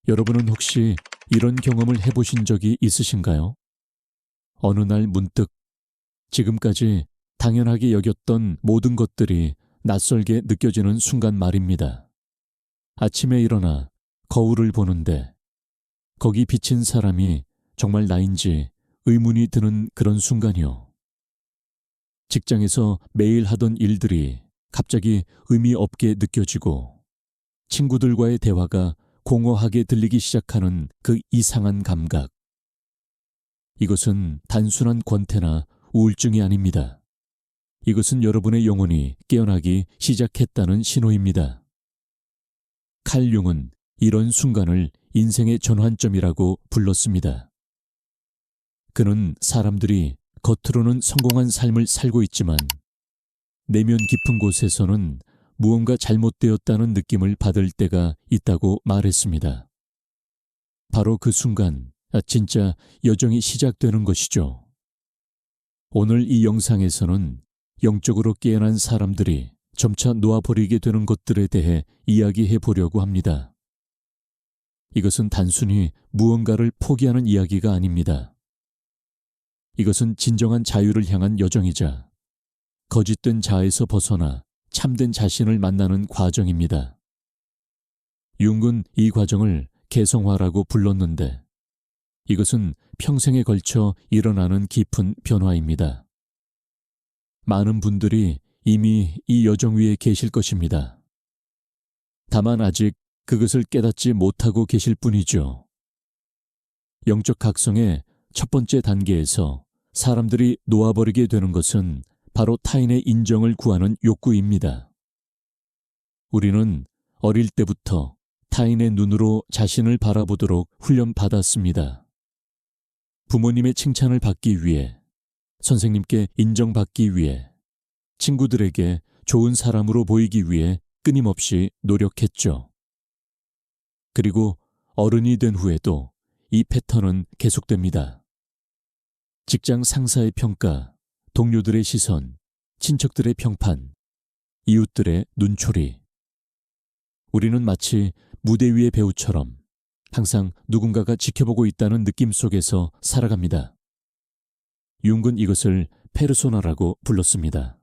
여러분은 혹시 이런 경험을 해보신 적이 있으신가요? 어느 날 문득 지금까지 당연하게 여겼던 모든 것들이 낯설게 느껴지는 순간 말입니다. 아침에 일어나 거울을 보는데 거기 비친 사람이 정말 나인지 의문이 드는 그런 순간이요. 직장에서 매일 하던 일들이 갑자기 의미 없게 느껴지고 친구들과의 대화가 공허하게 들리기 시작하는 그 이상한 감각. 이것은 단순한 권태나 우울증이 아닙니다. 이것은 여러분의 영혼이 깨어나기 시작했다는 신호입니다. 칼 융은 이런 순간을 인생의 전환점이라고 불렀습니다. 그는 사람들이 겉으로는 성공한 삶을 살고 있지만 내면 깊은 곳에서는 무언가 잘못되었다는 느낌을 받을 때가 있다고 말했습니다. 바로 그 순간 진짜 여정이 시작되는 것이죠. 오늘 이 영상에서는 영적으로 깨어난 사람들이 점차 놓아버리게 되는 것들에 대해 이야기해 보려고 합니다. 이것은 단순히 무언가를 포기하는 이야기가 아닙니다. 이것은 진정한 자유를 향한 여정이자 거짓된 자아에서 벗어나 참된 자신을 만나는 과정입니다. 융은 이 과정을 개성화라고 불렀는데 이것은 평생에 걸쳐 일어나는 깊은 변화입니다. 많은 분들이 이미 이 여정 위에 계실 것입니다. 다만 아직 그것을 깨닫지 못하고 계실 뿐이죠. 영적 각성의 첫 번째 단계에서 사람들이 놓아버리게 되는 것은 바로 타인의 인정을 구하는 욕구입니다. 우리는 어릴 때부터 타인의 눈으로 자신을 바라보도록 훈련받았습니다. 부모님의 칭찬을 받기 위해, 선생님께 인정받기 위해, 친구들에게 좋은 사람으로 보이기 위해 끊임없이 노력했죠. 그리고 어른이 된 후에도 이 패턴은 계속됩니다. 직장 상사의 평가, 동료들의 시선, 친척들의 평판, 이웃들의 눈초리. 우리는 마치 무대 위의 배우처럼 항상 누군가가 지켜보고 있다는 느낌 속에서 살아갑니다. 융은 이것을 페르소나라고 불렀습니다.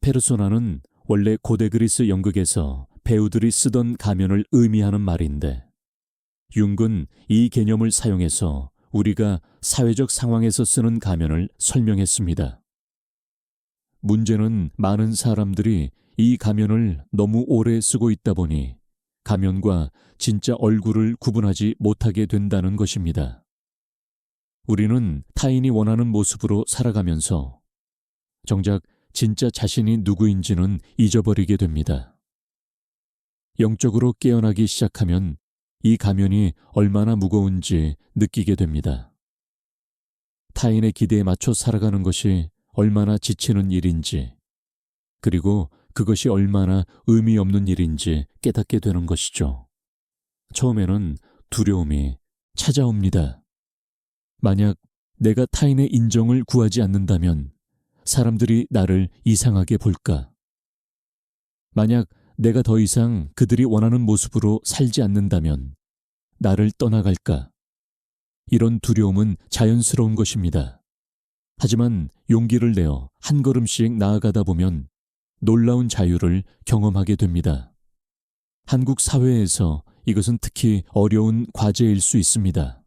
페르소나는 원래 고대 그리스 연극에서 배우들이 쓰던 가면을 의미하는 말인데 융은 이 개념을 사용해서 우리가 사회적 상황에서 쓰는 가면을 설명했습니다. 문제는 많은 사람들이 이 가면을 너무 오래 쓰고 있다 보니 가면과 진짜 얼굴을 구분하지 못하게 된다는 것입니다. 우리는 타인이 원하는 모습으로 살아가면서 정작 진짜 자신이 누구인지는 잊어버리게 됩니다. 영적으로 깨어나기 시작하면 이 가면이 얼마나 무거운지 느끼게 됩니다. 타인의 기대에 맞춰 살아가는 것이 얼마나 지치는 일인지, 그리고 그것이 얼마나 의미 없는 일인지 깨닫게 되는 것이죠. 처음에는 두려움이 찾아옵니다. 만약 내가 타인의 인정을 구하지 않는다면 사람들이 나를 이상하게 볼까? 만약 내가 더 이상 그들이 원하는 모습으로 살지 않는다면 나를 떠나갈까? 이런 두려움은 자연스러운 것입니다. 하지만 용기를 내어 한 걸음씩 나아가다 보면 놀라운 자유를 경험하게 됩니다. 한국 사회에서 이것은 특히 어려운 과제일 수 있습니다.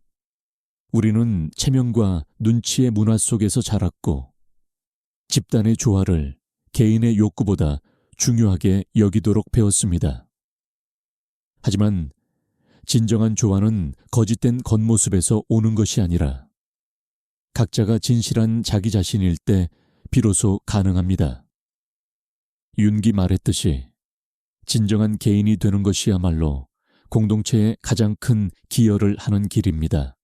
우리는 체면과 눈치의 문화 속에서 자랐고 집단의 조화를 개인의 욕구보다 중요하게 여기도록 배웠습니다. 하지만 진정한 조화는 거짓된 겉모습에서 오는 것이 아니라 각자가 진실한 자기 자신일 때 비로소 가능합니다. 윤기 말했듯이 진정한 개인이 되는 것이야말로 공동체의 가장 큰 기여를 하는 길입니다.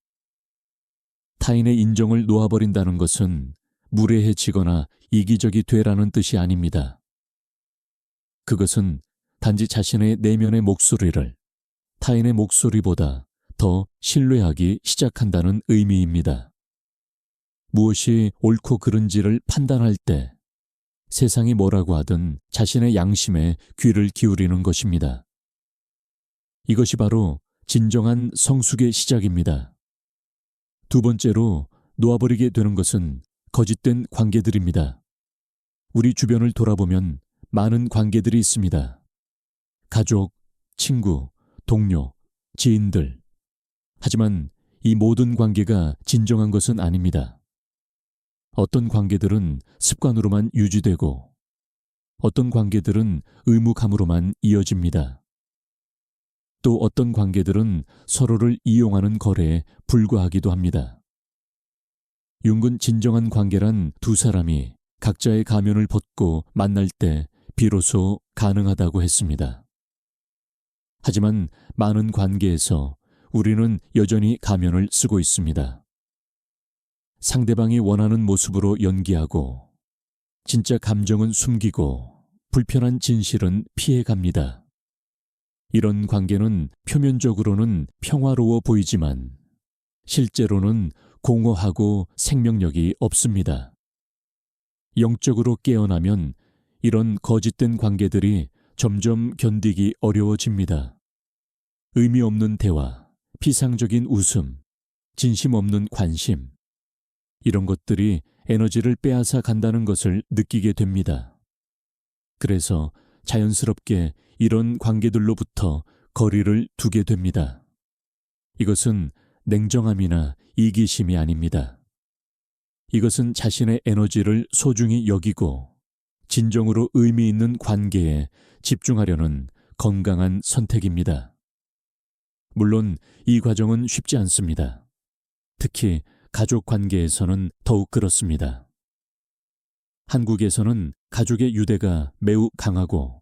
타인의 인정을 놓아버린다는 것은 무례해지거나 이기적이 되라는 뜻이 아닙니다. 그것은 단지 자신의 내면의 목소리를 타인의 목소리보다 더 신뢰하기 시작한다는 의미입니다. 무엇이 옳고 그른지를 판단할 때 세상이 뭐라고 하든 자신의 양심에 귀를 기울이는 것입니다. 이것이 바로 진정한 성숙의 시작입니다. 두 번째로 놓아버리게 되는 것은 거짓된 관계들입니다. 우리 주변을 돌아보면 많은 관계들이 있습니다. 가족, 친구, 동료, 지인들. 하지만 이 모든 관계가 진정한 것은 아닙니다. 어떤 관계들은 습관으로만 유지되고 어떤 관계들은 의무감으로만 이어집니다. 또 어떤 관계들은 서로를 이용하는 거래에 불과하기도 합니다. 융은 진정한 관계란 두 사람이 각자의 가면을 벗고 만날 때 비로소 가능하다고 했습니다. 하지만 많은 관계에서 우리는 여전히 가면을 쓰고 있습니다. 상대방이 원하는 모습으로 연기하고 진짜 감정은 숨기고 불편한 진실은 피해갑니다. 이런 관계는 표면적으로는 평화로워 보이지만 실제로는 공허하고 생명력이 없습니다. 영적으로 깨어나면 이런 거짓된 관계들이 점점 견디기 어려워집니다. 의미 없는 대화, 피상적인 웃음, 진심 없는 관심, 이런 것들이 에너지를 빼앗아 간다는 것을 느끼게 됩니다. 그래서 자연스럽게 이런 관계들로부터 거리를 두게 됩니다. 이것은 냉정함이나 이기심이 아닙니다. 이것은 자신의 에너지를 소중히 여기고 진정으로 의미 있는 관계에 집중하려는 건강한 선택입니다. 물론 이 과정은 쉽지 않습니다. 특히 가족 관계에서는 더욱 그렇습니다. 한국에서는 가족의 유대가 매우 강하고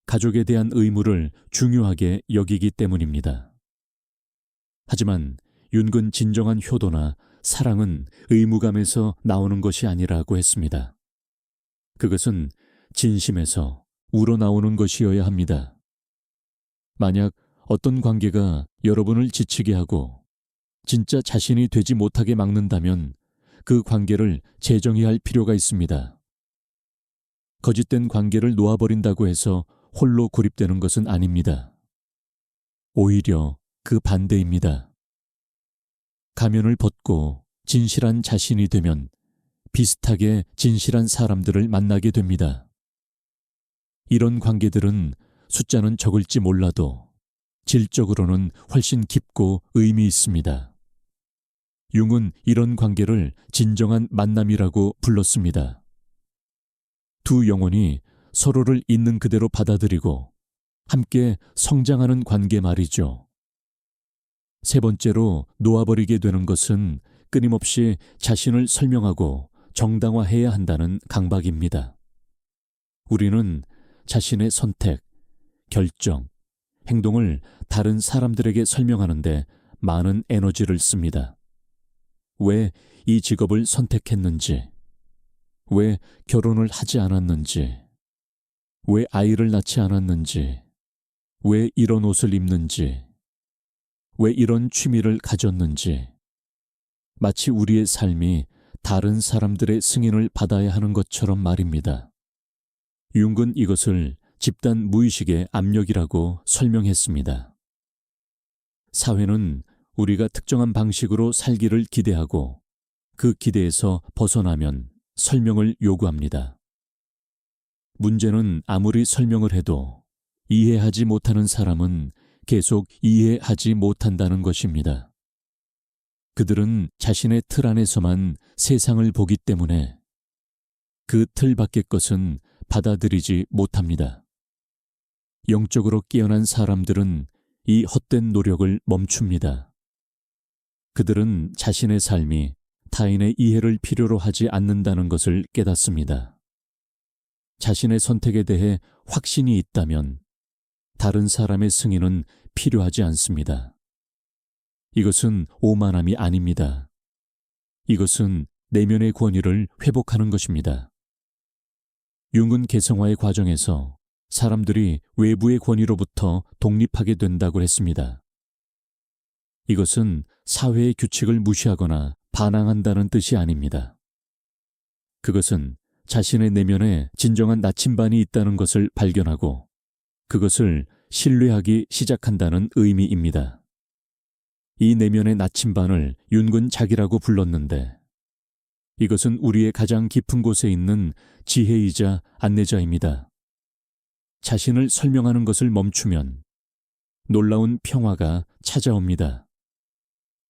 가족에 대한 의무를 중요하게 여기기 때문입니다. 하지만 윤근 진정한 효도나 사랑은 의무감에서 나오는 것이 아니라고 했습니다. 그것은 진심에서 우러나오는 것이어야 합니다. 만약 어떤 관계가 여러분을 지치게 하고 진짜 자신이 되지 못하게 막는다면 그 관계를 재정의할 필요가 있습니다. 거짓된 관계를 놓아버린다고 해서 홀로 고립되는 것은 아닙니다. 오히려 그 반대입니다. 가면을 벗고 진실한 자신이 되면 비슷하게 진실한 사람들을 만나게 됩니다. 이런 관계들은 숫자는 적을지 몰라도 질적으로는 훨씬 깊고 의미 있습니다. 융은 이런 관계를 진정한 만남이라고 불렀습니다. 두 영혼이 서로를 있는 그대로 받아들이고 함께 성장하는 관계 말이죠. 세 번째로 놓아버리게 되는 것은 끊임없이 자신을 설명하고 정당화해야 한다는 강박입니다. 우리는 자신의 선택, 결정, 행동을 다른 사람들에게 설명하는데 많은 에너지를 씁니다. 왜 이 직업을 선택했는지, 왜 결혼을 하지 않았는지, 왜 아이를 낳지 않았는지, 왜 이런 옷을 입는지, 왜 이런 취미를 가졌는지, 마치 우리의 삶이 다른 사람들의 승인을 받아야 하는 것처럼 말입니다. 융은 이것을 집단 무의식의 압력이라고 설명했습니다. 사회는 우리가 특정한 방식으로 살기를 기대하고 그 기대에서 벗어나면 설명을 요구합니다. 문제는 아무리 설명을 해도 이해하지 못하는 사람은 계속 이해하지 못한다는 것입니다. 그들은 자신의 틀 안에서만 세상을 보기 때문에 그 틀 밖의 것은 받아들이지 못합니다. 영적으로 깨어난 사람들은 이 헛된 노력을 멈춥니다. 그들은 자신의 삶이 타인의 이해를 필요로 하지 않는다는 것을 깨닫습니다. 자신의 선택에 대해 확신이 있다면 다른 사람의 승인은 필요하지 않습니다. 이것은 오만함이 아닙니다. 이것은 내면의 권위를 회복하는 것입니다. 융은 개성화의 과정에서 사람들이 외부의 권위로부터 독립하게 된다고 했습니다. 이것은 사회의 규칙을 무시하거나 반항한다는 뜻이 아닙니다. 그것은 자신의 내면에 진정한 나침반이 있다는 것을 발견하고 그것을 신뢰하기 시작한다는 의미입니다. 이 내면의 나침반을 윤근 자기라고 불렀는데 이것은 우리의 가장 깊은 곳에 있는 지혜이자 안내자입니다. 자신을 설명하는 것을 멈추면 놀라운 평화가 찾아옵니다.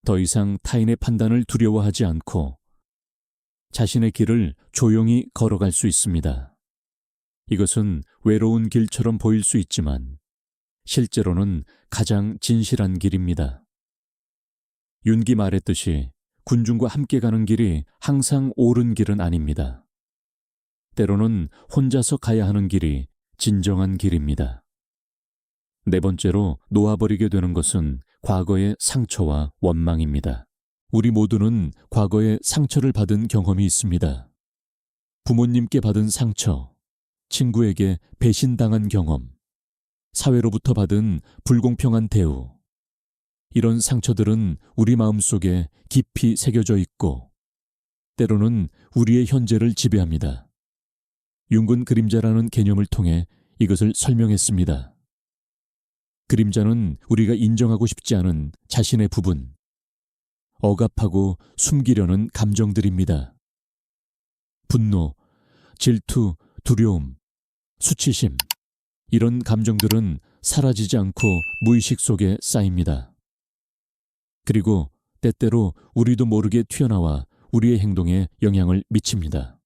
더 이상 타인의 판단을 두려워하지 않고 자신의 길을 조용히 걸어갈 수 있습니다. 이것은 외로운 길처럼 보일 수 있지만 실제로는 가장 진실한 길입니다. 윤기 말했듯이 군중과 함께 가는 길이 항상 옳은 길은 아닙니다. 때로는 혼자서 가야 하는 길이 진정한 길입니다. 네 번째로 놓아버리게 되는 것은 과거의 상처와 원망입니다. 우리 모두는 과거에 상처를 받은 경험이 있습니다. 부모님께 받은 상처, 친구에게 배신당한 경험, 사회로부터 받은 불공평한 대우. 이런 상처들은 우리 마음속에 깊이 새겨져 있고 때로는 우리의 현재를 지배합니다. 윤근 그림자라는 개념을 통해 이것을 설명했습니다. 그림자는 우리가 인정하고 싶지 않은 자신의 부분, 억압하고 숨기려는 감정들입니다. 분노, 질투, 두려움, 수치심, 이런 감정들은 사라지지 않고 무의식 속에 쌓입니다. 그리고 때때로 우리도 모르게 튀어나와 우리의 행동에 영향을 미칩니다.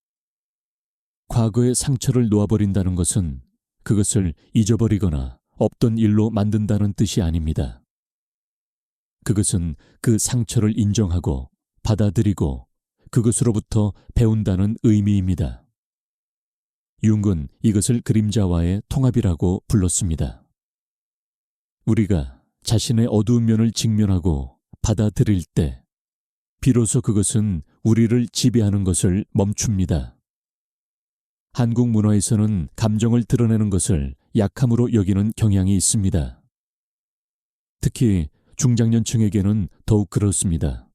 과거의 상처를 놓아버린다는 것은 그것을 잊어버리거나 없던 일로 만든다는 뜻이 아닙니다. 그것은 그 상처를 인정하고 받아들이고 그것으로부터 배운다는 의미입니다. 융은 이것을 그림자와의 통합이라고 불렀습니다. 우리가 자신의 어두운 면을 직면하고 받아들일 때 비로소 그것은 우리를 지배하는 것을 멈춥니다. 한국 문화에서는 감정을 드러내는 것을 약함으로 여기는 경향이 있습니다. 특히 중장년층에게는 더욱 그렇습니다.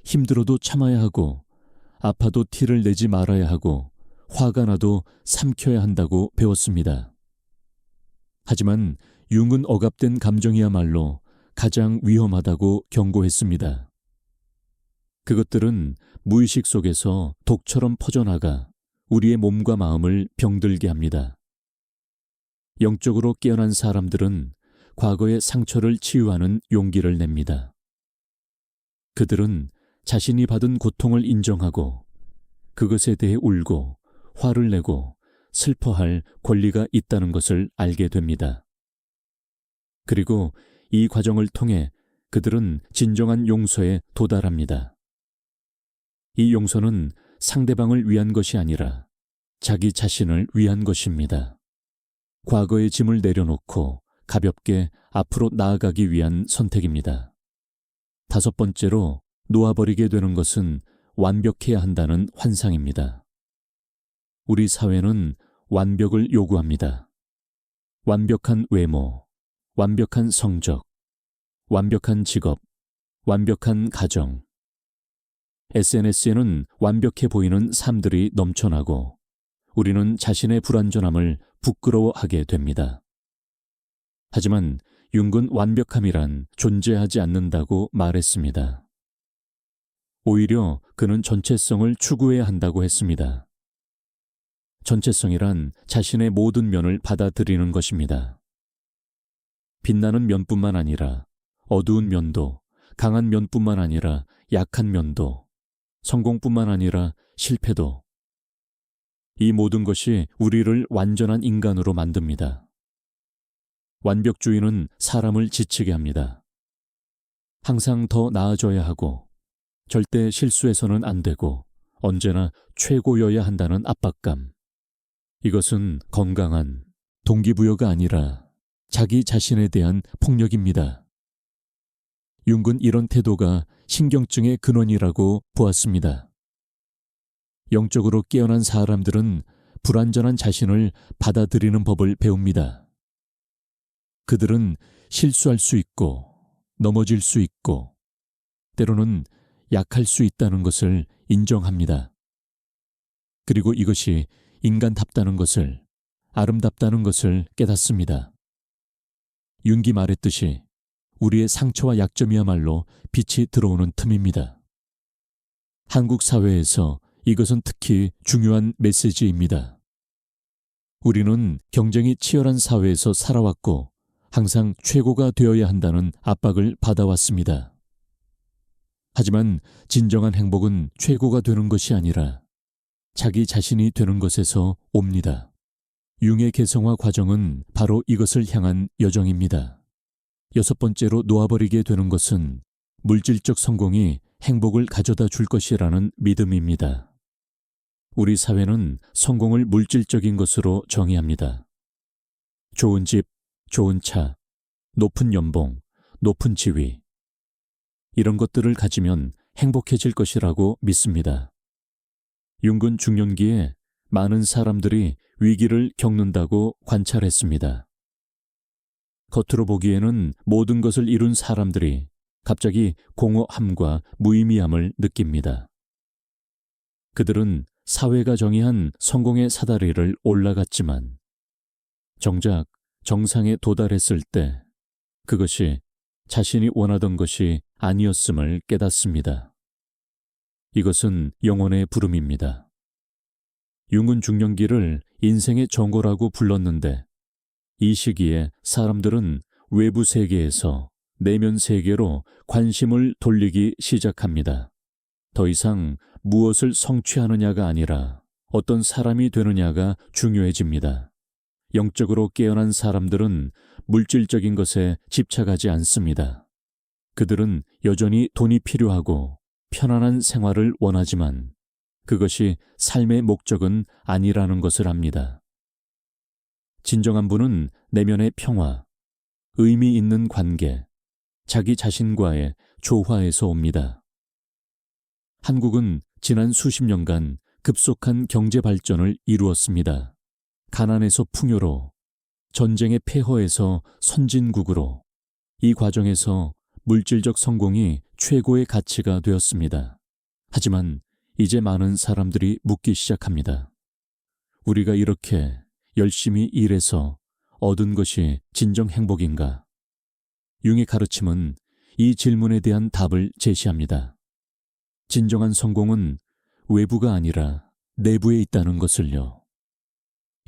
힘들어도 참아야 하고 아파도 티를 내지 말아야 하고 화가 나도 삼켜야 한다고 배웠습니다. 하지만 융은 억압된 감정이야말로 가장 위험하다고 경고했습니다. 그것들은 무의식 속에서 독처럼 퍼져나가 우리의 몸과 마음을 병들게 합니다. 영적으로 깨어난 사람들은 과거의 상처를 치유하는 용기를 냅니다. 그들은 자신이 받은 고통을 인정하고 그것에 대해 울고 화를 내고 슬퍼할 권리가 있다는 것을 알게 됩니다. 그리고 이 과정을 통해 그들은 진정한 용서에 도달합니다. 이 용서는 상대방을 위한 것이 아니라 자기 자신을 위한 것입니다. 과거의 짐을 내려놓고 가볍게 앞으로 나아가기 위한 선택입니다. 다섯 번째로 놓아버리게 되는 것은 완벽해야 한다는 환상입니다. 우리 사회는 완벽을 요구합니다. 완벽한 외모, 완벽한 성적, 완벽한 직업, 완벽한 가정. SNS에는 완벽해 보이는 삶들이 넘쳐나고 우리는 자신의 불완전함을 부끄러워하게 됩니다. 하지만 융은 완벽함이란 존재하지 않는다고 말했습니다. 오히려 그는 전체성을 추구해야 한다고 했습니다. 전체성이란 자신의 모든 면을 받아들이는 것입니다. 빛나는 면뿐만 아니라 어두운 면도, 강한 면뿐만 아니라 약한 면도, 성공뿐만 아니라 실패도. 이 모든 것이 우리를 완전한 인간으로 만듭니다. 완벽주의는 사람을 지치게 합니다. 항상 더 나아져야 하고 절대 실수해서는 안 되고 언제나 최고여야 한다는 압박감. 이것은 건강한 동기부여가 아니라 자기 자신에 대한 폭력입니다. 융은 이런 태도가 신경증의 근원이라고 보았습니다. 영적으로 깨어난 사람들은 불완전한 자신을 받아들이는 법을 배웁니다. 그들은 실수할 수 있고 넘어질 수 있고 때로는 약할 수 있다는 것을 인정합니다. 그리고 이것이 인간답다는 것을, 아름답다는 것을 깨닫습니다. 윤기 말했듯이 우리의 상처와 약점이야말로 빛이 들어오는 틈입니다. 한국 사회에서 이것은 특히 중요한 메시지입니다. 우리는 경쟁이 치열한 사회에서 살아왔고 항상 최고가 되어야 한다는 압박을 받아왔습니다. 하지만 진정한 행복은 최고가 되는 것이 아니라 자기 자신이 되는 것에서 옵니다. 융의 개성화 과정은 바로 이것을 향한 여정입니다. 6번째로 놓아버리게 되는 것은 물질적 성공이 행복을 가져다 줄 것이라는 믿음입니다. 우리 사회는 성공을 물질적인 것으로 정의합니다. 좋은 집, 좋은 차, 높은 연봉, 높은 지위. 이런 것들을 가지면 행복해질 것이라고 믿습니다. 융군 중년기에 많은 사람들이 위기를 겪는다고 관찰했습니다. 겉으로 보기에는 모든 것을 이룬 사람들이 갑자기 공허함과 무의미함을 느낍니다. 그들은 사회가 정의한 성공의 사다리를 올라갔지만 정작 정상에 도달했을 때 그것이 자신이 원하던 것이 아니었음을 깨닫습니다. 이것은 영혼의 부름입니다. 융은 중년기를 인생의 정고라고 불렀는데 이 시기에 사람들은 외부 세계에서 내면 세계로 관심을 돌리기 시작합니다. 더 이상 무엇을 성취하느냐가 아니라 어떤 사람이 되느냐가 중요해집니다. 영적으로 깨어난 사람들은 물질적인 것에 집착하지 않습니다. 그들은 여전히 돈이 필요하고 편안한 생활을 원하지만 그것이 삶의 목적은 아니라는 것을 압니다. 진정한 분은 내면의 평화, 의미 있는 관계, 자기 자신과의 조화에서 옵니다. 한국은 지난 수십 년간 급속한 경제 발전을 이루었습니다. 가난에서 풍요로, 전쟁의 폐허에서 선진국으로, 이 과정에서 물질적 성공이 최고의 가치가 되었습니다. 하지만 이제 많은 사람들이 묻기 시작합니다. 우리가 이렇게 열심히 일해서 얻은 것이 진정 행복인가? 융의 가르침은 이 질문에 대한 답을 제시합니다. 진정한 성공은 외부가 아니라 내부에 있다는 것을요.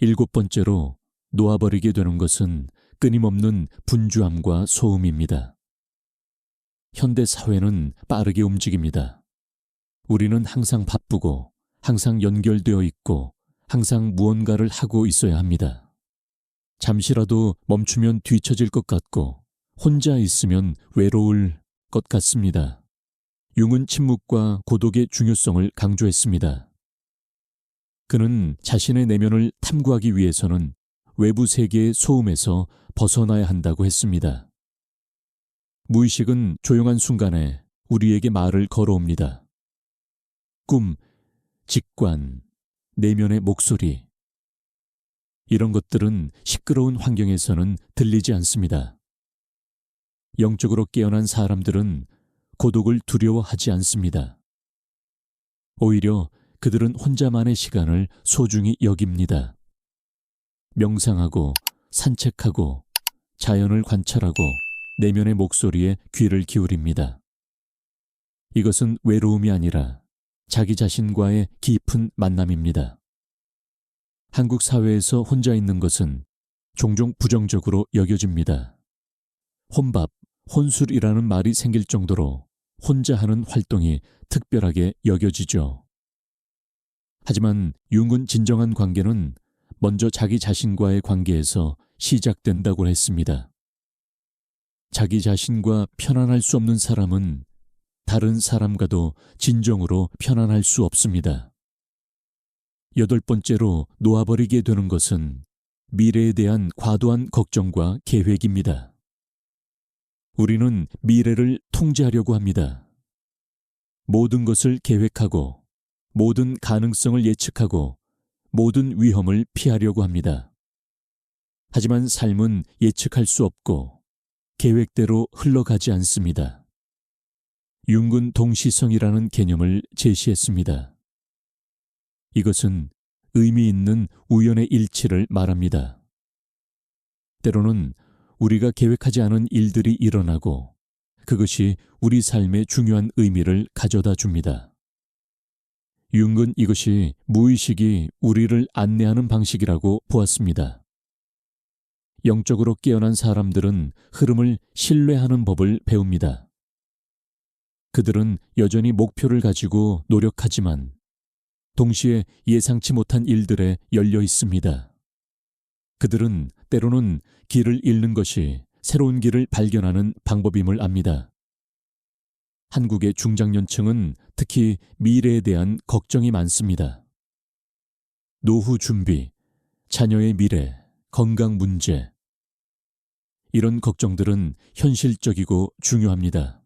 7번째로 놓아버리게 되는 것은 끊임없는 분주함과 소음입니다. 현대 사회는 빠르게 움직입니다. 우리는 항상 바쁘고 항상 연결되어 있고 항상 무언가를 하고 있어야 합니다. 잠시라도 멈추면 뒤처질 것 같고 혼자 있으면 외로울 것 같습니다. 융은 침묵과 고독의 중요성을 강조했습니다. 그는 자신의 내면을 탐구하기 위해서는 외부 세계의 소음에서 벗어나야 한다고 했습니다. 무의식은 조용한 순간에 우리에게 말을 걸어옵니다. 꿈, 직관, 내면의 목소리. 이런 것들은 시끄러운 환경에서는 들리지 않습니다. 영적으로 깨어난 사람들은 고독을 두려워하지 않습니다. 오히려 그들은 혼자만의 시간을 소중히 여깁니다. 명상하고 산책하고 자연을 관찰하고 내면의 목소리에 귀를 기울입니다. 이것은 외로움이 아니라 자기 자신과의 깊은 만남입니다. 한국 사회에서 혼자 있는 것은 종종 부정적으로 여겨집니다. 혼밥, 혼술이라는 말이 생길 정도로 혼자 하는 활동이 특별하게 여겨지죠. 하지만 융은 진정한 관계는 먼저 자기 자신과의 관계에서 시작된다고 했습니다. 자기 자신과 편안할 수 없는 사람은 다른 사람과도 진정으로 편안할 수 없습니다. 8번째로 놓아버리게 되는 것은 미래에 대한 과도한 걱정과 계획입니다. 우리는 미래를 통제하려고 합니다. 모든 것을 계획하고 모든 가능성을 예측하고 모든 위험을 피하려고 합니다. 하지만 삶은 예측할 수 없고 계획대로 흘러가지 않습니다. 융은 동시성이라는 개념을 제시했습니다. 이것은 의미 있는 우연의 일치를 말합니다. 때로는 우리가 계획하지 않은 일들이 일어나고 그것이 우리 삶에 중요한 의미를 가져다 줍니다. 융은 이것이 무의식이 우리를 안내하는 방식이라고 보았습니다. 영적으로 깨어난 사람들은 흐름을 신뢰하는 법을 배웁니다. 그들은 여전히 목표를 가지고 노력하지만 동시에 예상치 못한 일들에 열려 있습니다. 그들은 때로는 길을 잃는 것이 새로운 길을 발견하는 방법임을 압니다. 한국의 중장년층은 특히 미래에 대한 걱정이 많습니다. 노후 준비, 자녀의 미래, 건강 문제. 이런 걱정들은 현실적이고 중요합니다.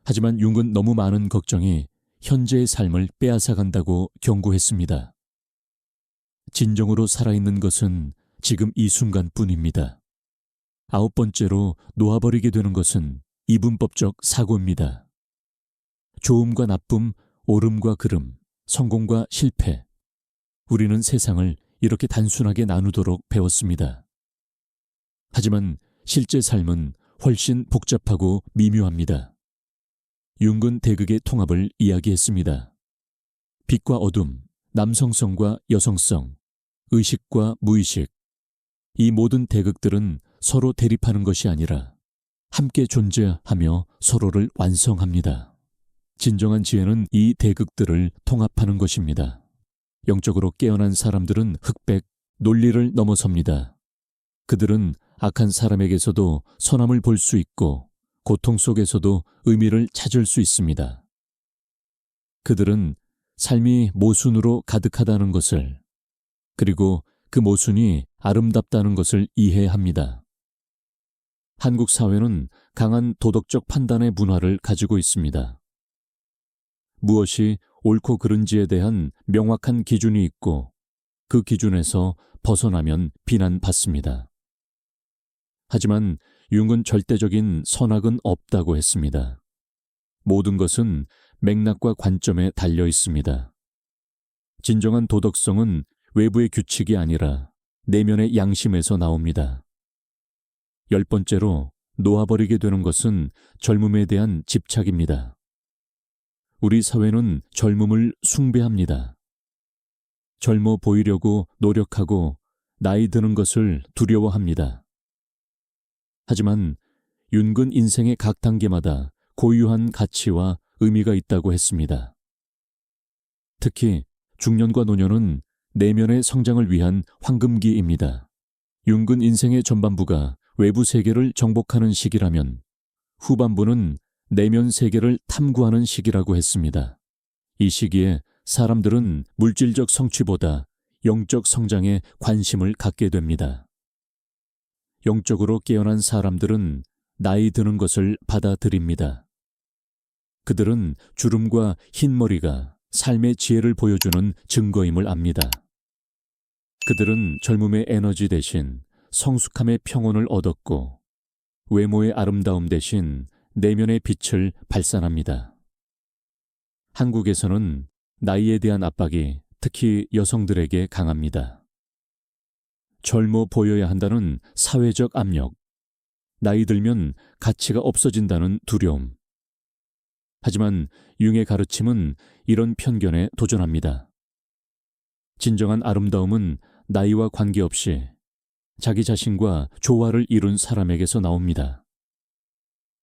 하지만 융은 너무 많은 걱정이 현재의 삶을 빼앗아간다고 경고했습니다. 진정으로 살아있는 것은 지금 이 순간뿐입니다. 9번째로 놓아버리게 되는 것은 이분법적 사고입니다. 좋음과 나쁨, 옳음과 그름, 성공과 실패. 우리는 세상을 이렇게 단순하게 나누도록 배웠습니다. 하지만 실제 삶은 훨씬 복잡하고 미묘합니다. 융은 대극의 통합을 이야기했습니다. 빛과 어둠, 남성성과 여성성, 의식과 무의식. 이 모든 대극들은 서로 대립하는 것이 아니라 함께 존재하며 서로를 완성합니다. 진정한 지혜는 이 대극들을 통합하는 것입니다. 영적으로 깨어난 사람들은 흑백, 논리를 넘어섭니다. 그들은 악한 사람에게서도 선함을 볼 수 있고 고통 속에서도 의미를 찾을 수 있습니다. 그들은 삶이 모순으로 가득하다는 것을, 그리고 그 모순이 아름답다는 것을 이해합니다. 한국 사회는 강한 도덕적 판단의 문화를 가지고 있습니다. 무엇이 옳고 그른지에 대한 명확한 기준이 있고 그 기준에서 벗어나면 비난받습니다. 하지만 융은 절대적인 선악은 없다고 했습니다. 모든 것은 맥락과 관점에 달려 있습니다. 진정한 도덕성은 외부의 규칙이 아니라 내면의 양심에서 나옵니다. 10번째로 놓아버리게 되는 것은 젊음에 대한 집착입니다. 우리 사회는 젊음을 숭배합니다. 젊어 보이려고 노력하고 나이 드는 것을 두려워합니다. 하지만 융은 인생의 각 단계마다 고유한 가치와 의미가 있다고 했습니다. 특히 중년과 노년은 내면의 성장을 위한 황금기입니다. 융은 인생의 전반부가 외부 세계를 정복하는 시기라면 후반부는 내면 세계를 탐구하는 시기라고 했습니다. 이 시기에 사람들은 물질적 성취보다 영적 성장에 관심을 갖게 됩니다. 영적으로 깨어난 사람들은 나이 드는 것을 받아들입니다. 그들은 주름과 흰머리가 삶의 지혜를 보여주는 증거임을 압니다. 그들은 젊음의 에너지 대신 성숙함의 평온을 얻었고 외모의 아름다움 대신 내면의 빛을 발산합니다. 한국에서는 나이에 대한 압박이 특히 여성들에게 강합니다. 젊어 보여야 한다는 사회적 압력, 나이 들면 가치가 없어진다는 두려움. 하지만 융의 가르침은 이런 편견에 도전합니다. 진정한 아름다움은 나이와 관계없이 자기 자신과 조화를 이룬 사람에게서 나옵니다.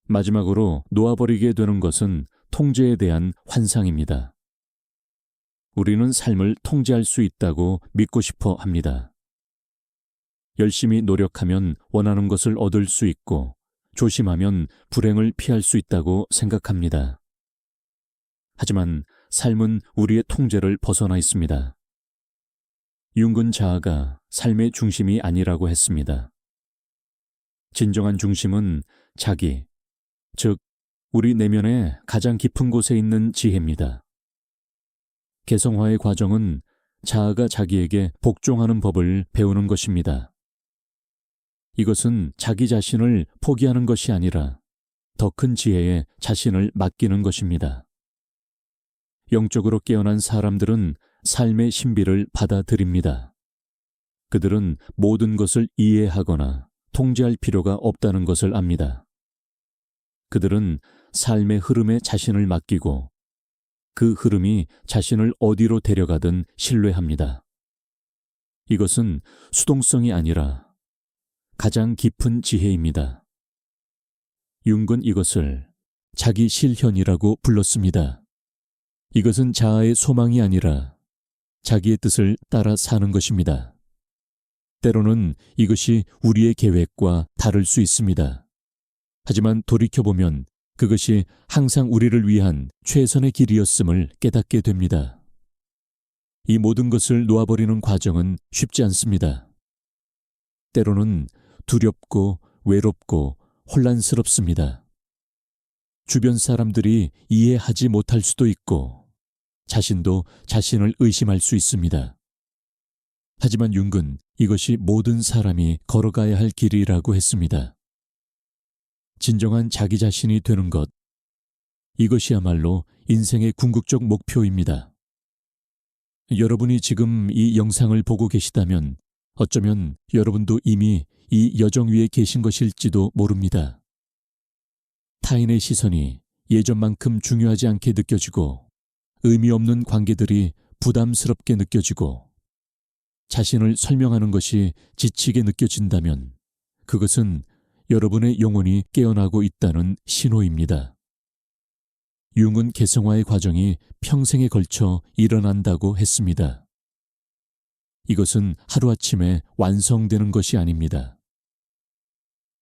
마지막으로 놓아버리게 되는 것은 통제에 대한 환상입니다. 우리는 삶을 통제할 수 있다고 믿고 싶어 합니다. 열심히 노력하면 원하는 것을 얻을 수 있고 조심하면 불행을 피할 수 있다고 생각합니다. 하지만 삶은 우리의 통제를 벗어나 있습니다. 융은 자아가 삶의 중심이 아니라고 했습니다. 진정한 중심은 자기, 즉 우리 내면의 가장 깊은 곳에 있는 지혜입니다. 개성화의 과정은 자아가 자기에게 복종하는 법을 배우는 것입니다. 이것은 자기 자신을 포기하는 것이 아니라 더 큰 지혜에 자신을 맡기는 것입니다. 영적으로 깨어난 사람들은 삶의 신비를 받아들입니다. 그들은 모든 것을 이해하거나 통제할 필요가 없다는 것을 압니다. 그들은 삶의 흐름에 자신을 맡기고 그 흐름이 자신을 어디로 데려가든 신뢰합니다. 이것은 수동성이 아니라 가장 깊은 지혜입니다. 융은 이것을 자기 실현이라고 불렀습니다. 이것은 자아의 소망이 아니라 자기의 뜻을 따라 사는 것입니다. 때로는 이것이 우리의 계획과 다를 수 있습니다. 하지만 돌이켜보면 그것이 항상 우리를 위한 최선의 길이었음을 깨닫게 됩니다. 이 모든 것을 놓아버리는 과정은 쉽지 않습니다. 때로는 두렵고 외롭고 혼란스럽습니다. 주변 사람들이 이해하지 못할 수도 있고 자신도 자신을 의심할 수 있습니다. 하지만 융은 이것이 모든 사람이 걸어가야 할 길이라고 했습니다. 진정한 자기 자신이 되는 것, 이것이야말로 인생의 궁극적 목표입니다. 여러분이 지금 이 영상을 보고 계시다면 어쩌면 여러분도 이미 이 여정 위에 계신 것일지도 모릅니다. 타인의 시선이 예전만큼 중요하지 않게 느껴지고 의미 없는 관계들이 부담스럽게 느껴지고 자신을 설명하는 것이 지치게 느껴진다면 그것은 여러분의 영혼이 깨어나고 있다는 신호입니다. 융은 개성화의 과정이 평생에 걸쳐 일어난다고 했습니다. 이것은 하루아침에 완성되는 것이 아닙니다.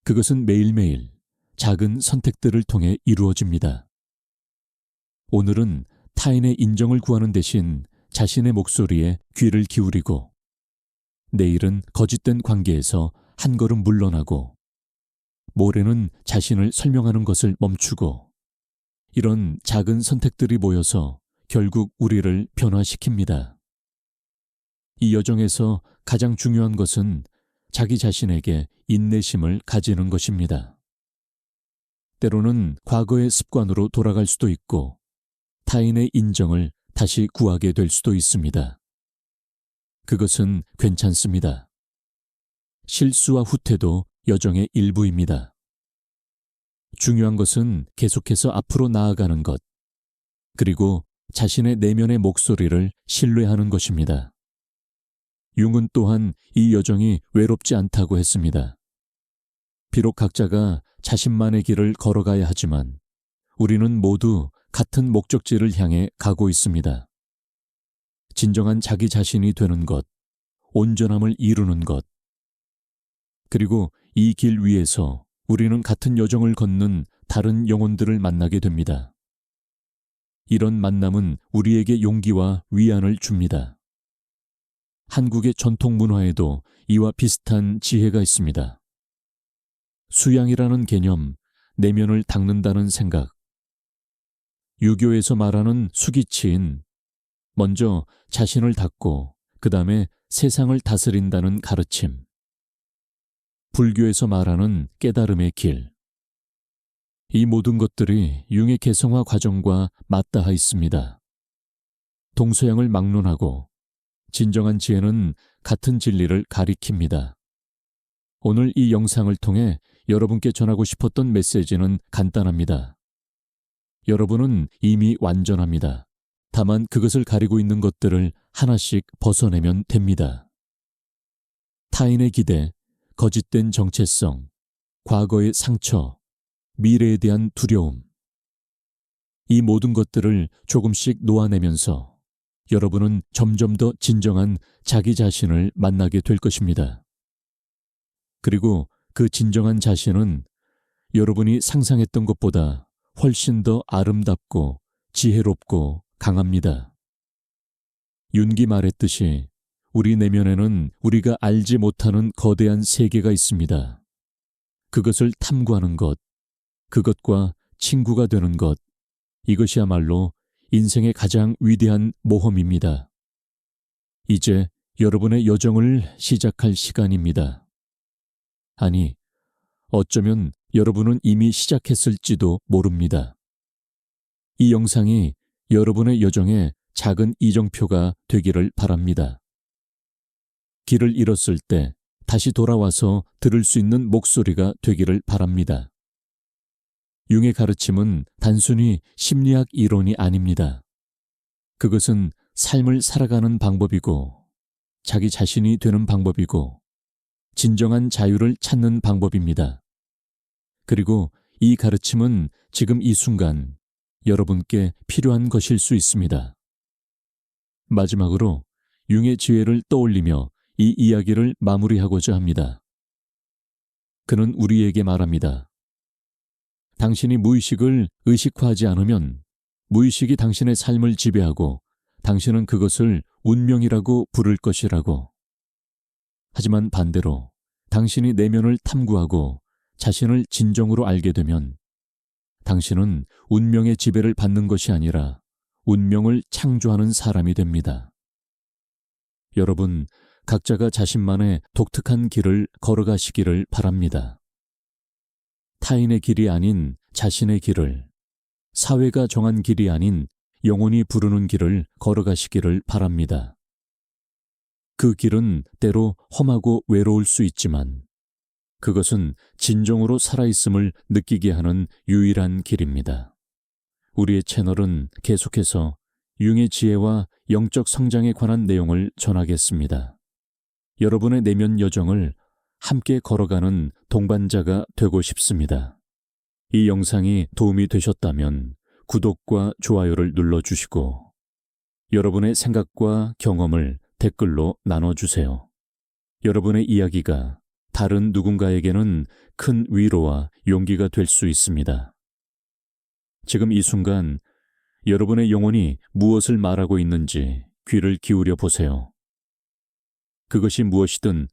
그것은 매일매일 작은 선택들을 통해 이루어집니다. 오늘은 타인의 인정을 구하는 대신 자신의 목소리에 귀를 기울이고 내일은 거짓된 관계에서 한 걸음 물러나고 모레는 자신을 설명하는 것을 멈추고 이런 작은 선택들이 모여서 결국 우리를 변화시킵니다. 이 여정에서 가장 중요한 것은 자기 자신에게 인내심을 가지는 것입니다. 때로는 과거의 습관으로 돌아갈 수도 있고 타인의 인정을 다시 구하게 될 수도 있습니다. 그것은 괜찮습니다. 실수와 후퇴도 여정의 일부입니다. 중요한 것은 계속해서 앞으로 나아가는 것, 그리고 자신의 내면의 목소리를 신뢰하는 것입니다. 융은 또한 이 여정이 외롭지 않다고 했습니다. 비록 각자가 자신만의 길을 걸어가야 하지만 우리는 모두 같은 목적지를 향해 가고 있습니다. 진정한 자기 자신이 되는 것, 온전함을 이루는 것, 그리고 이 길 위에서 우리는 같은 여정을 걷는 다른 영혼들을 만나게 됩니다. 이런 만남은 우리에게 용기와 위안을 줍니다. 한국의 전통 문화에도 이와 비슷한 지혜가 있습니다. 수양이라는 개념, 내면을 닦는다는 생각. 유교에서 말하는 수기치인 먼저 자신을 닦고 그 다음에 세상을 다스린다는 가르침. 불교에서 말하는 깨달음의 길. 이 모든 것들이 융의 개성화 과정과 맞닿아 있습니다. 동서양을 막론하고 진정한 지혜는 같은 진리를 가리킵니다. 오늘 이 영상을 통해 여러분께 전하고 싶었던 메시지는 간단합니다. 여러분은 이미 완전합니다. 다만 그것을 가리고 있는 것들을 하나씩 벗어내면 됩니다. 타인의 기대, 거짓된 정체성, 과거의 상처, 미래에 대한 두려움. 이 모든 것들을 조금씩 놓아내면서 여러분은 점점 더 진정한 자기 자신을 만나게 될 것입니다. 그리고 그 진정한 자신은 여러분이 상상했던 것보다 훨씬 더 아름답고 지혜롭고 강합니다. 윤기 말했듯이 우리 내면에는 우리가 알지 못하는 거대한 세계가 있습니다. 그것을 탐구하는 것, 그것과 친구가 되는 것, 이것이야말로 인생의 가장 위대한 모험입니다. 이제 여러분의 여정을 시작할 시간입니다. 아니, 어쩌면 여러분은 이미 시작했을지도 모릅니다. 이 영상이 여러분의 여정에 작은 이정표가 되기를 바랍니다. 길을 잃었을 때 다시 돌아와서 들을 수 있는 목소리가 되기를 바랍니다. 융의 가르침은 단순히 심리학 이론이 아닙니다. 그것은 삶을 살아가는 방법이고, 자기 자신이 되는 방법이고, 진정한 자유를 찾는 방법입니다. 그리고 이 가르침은 지금 이 순간 여러분께 필요한 것일 수 있습니다. 마지막으로 융의 지혜를 떠올리며 이 이야기를 마무리하고자 합니다. 그는 우리에게 말합니다. 당신이 무의식을 의식화하지 않으면 무의식이 당신의 삶을 지배하고 당신은 그것을 운명이라고 부를 것이라고. 하지만 반대로 당신이 내면을 탐구하고 자신을 진정으로 알게 되면 당신은 운명의 지배를 받는 것이 아니라 운명을 창조하는 사람이 됩니다. 여러분, 각자가 자신만의 독특한 길을 걸어가시기를 바랍니다. 타인의 길이 아닌 자신의 길을, 사회가 정한 길이 아닌 영혼이 부르는 길을 걸어가시기를 바랍니다. 그 길은 때로 험하고 외로울 수 있지만 그것은 진정으로 살아있음을 느끼게 하는 유일한 길입니다. 우리의 채널은 계속해서 융의 지혜와 영적 성장에 관한 내용을 전하겠습니다. 여러분의 내면 여정을 함께 걸어가는 동반자가 되고 싶습니다. 이 영상이 도움이 되셨다면 구독과 좋아요를 눌러주시고 여러분의 생각과 경험을 댓글로 나눠주세요. 여러분의 이야기가 다른 누군가에게는 큰 위로와 용기가 될 수 있습니다. 지금 이 순간 여러분의 영혼이 무엇을 말하고 있는지 귀를 기울여 보세요. 그것이 무엇이든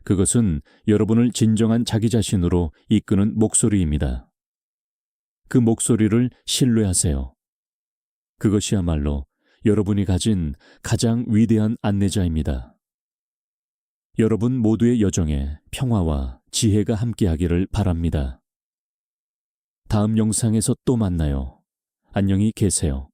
그것은 여러분을 진정한 자기 자신으로 이끄는 목소리입니다. 그 목소리를 신뢰하세요. 그것이야말로 여러분이 가진 가장 위대한 안내자입니다. 여러분 모두의 여정에 평화와 지혜가 함께하기를 바랍니다. 다음 영상에서 또 만나요. 안녕히 계세요.